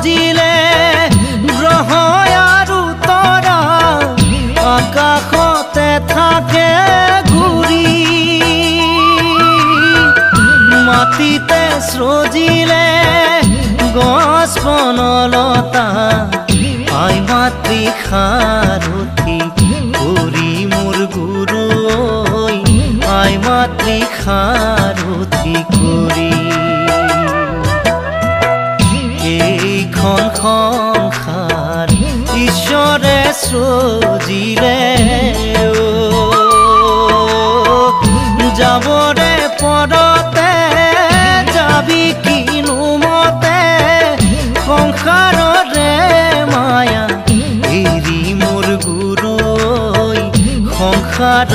সজিলে গ্ৰহ আৰু তৰা আকাশতে থাকে ঘূৰি মাটিতে সজিলে গছ বনলতা আই মাতৃ সাৰথি কৰি মোৰ গুৰু আই মাতৃ সাৰথি কৰি এইখন সংসাৰ ঈশ্বৰে সজিলে যাবৰে পৰতে যাবি কিনো মতে সংসাৰৰে মায়া এৰি মোৰ গুৰু সংসাৰ